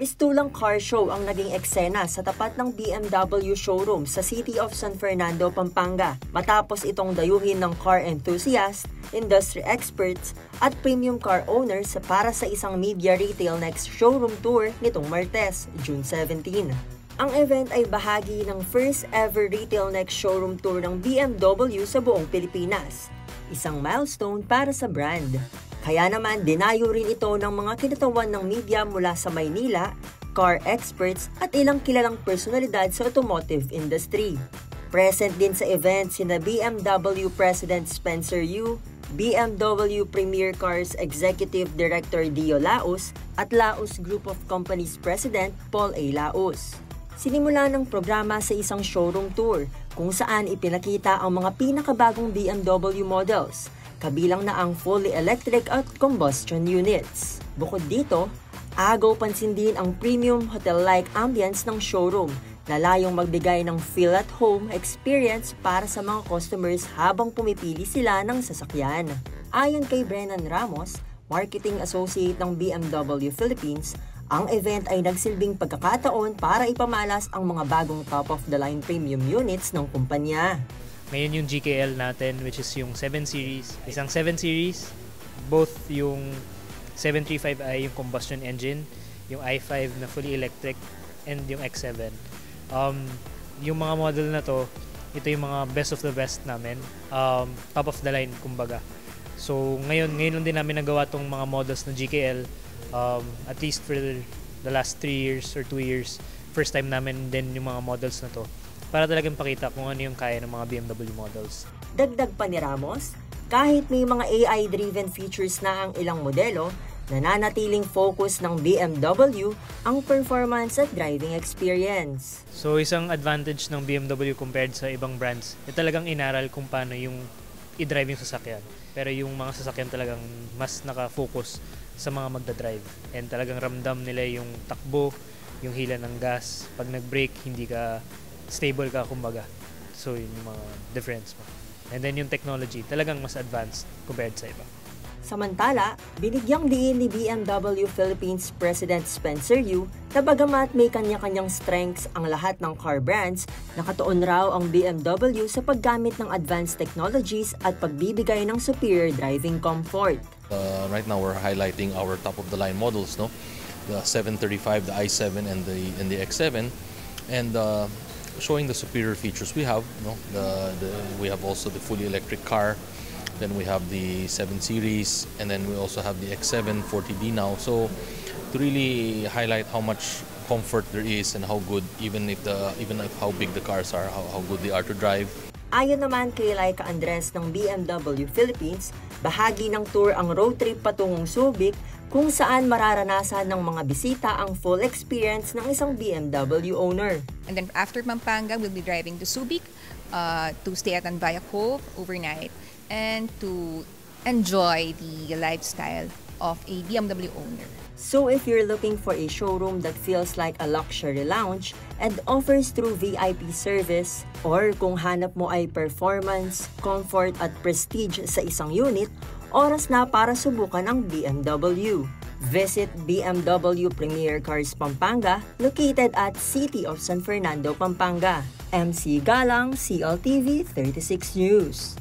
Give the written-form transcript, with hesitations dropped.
Mistulang car show ang naging eksena sa tapat ng BMW showroom sa City of San Fernando, Pampanga matapos itong dayuhin ng car enthusiasts, industry experts at premium car owners para sa isang Media Retail Next showroom tour nitong Martes, June 17. Ang event ay bahagi ng first ever Retail Next showroom tour ng BMW sa buong Pilipinas, isang milestone para sa brand. Kaya naman, dinayo rin ito ng mga kinatawan ng media mula sa Maynila, car experts at ilang kilalang personalidad sa automotive industry. Present din sa event sina BMW President Spencer Yu, BMW Premier Cars Executive Director Dio Laos at Laos Group of Companies President Paul A. Laos. Sinimula ng programa sa isang showroom tour kung saan ipinakita ang mga pinakabagong BMW models, kabilang na ang fully electric at combustion units. Bukod dito, agaw pansin din ang premium hotel-like ambience ng showroom na layong magbigay ng feel-at-home experience para sa mga customers habang pumipili sila ng sasakyan. Ayon kay Brennan Ramos, Marketing Associate ng BMW Philippines, ang event ay nagsilbing pagkakataon para ipamalas ang mga bagong top-of-the-line premium units ng kumpanya. Ngayon yung GKL natin, which is yung 7 Series. Isang 7 Series, both yung 735i, yung combustion engine, yung i5 na fully electric, and yung X7. Yung mga model na to, ito yung mga best of the best namin. Top of the line, kumbaga. So ngayon lang din namin nagawa tong mga models ng GKL. At least for the last 3 years or 2 years, first time namin din yung mga models na to para talagang pakita kung ano yung kaya ng mga BMW models. Dagdag pa ni Ramos, kahit may mga AI-driven features na ang ilang modelo, nananatiling focus ng BMW ang performance at driving experience. So isang advantage ng BMW compared sa ibang brands, talagang inaral kung paano yung i-drive yung sasakyan. Pero yung mga sasakyan talagang mas nakafocus sa mga magdadrive. And talagang ramdam nila yung takbo, yung hila ng gas. Pag nag-brake, hindi ka stable ka, kumbaga. So yun yung mga difference mo. And then yung technology, talagang mas advanced compared sa iba. Samantala, binigyang diin ni BMW Philippines President Spencer Yu na bagamat may kanya-kanyang strengths ang lahat ng car brands, nakatuon raw ang BMW sa paggamit ng advanced technologies at pagbibigay ng superior driving comfort. Right now we're highlighting our top-of-the-line models, no? The 735, the i7, and the X7, and showing the superior features we have. No? We have also the fully electric car. Then we have the 7 Series, and then we also have the X7 40D now. So to really highlight how much comfort there is and how good, even if how big the cars are, how good they are to drive. Ayon naman kay Laika Andres ng BMW Philippines, bahagi ng tour ang road trip patungong Subic kung saan mararanasan ng mga bisita ang full experience ng isang BMW owner. And then after Pampanga, we'll be driving to Subic to stay at Anvaya Cove overnight and to enjoy the lifestyle of a BMW owner. So if you're looking for a showroom that feels like a luxury lounge and offers true VIP service, or kung hanap mo ay performance, comfort at prestige sa isang unit, oras na para subukan ang BMW. Visit BMW Premier Cars Pampanga, located at City of San Fernando, Pampanga. MC Galang, CLTV 36 News.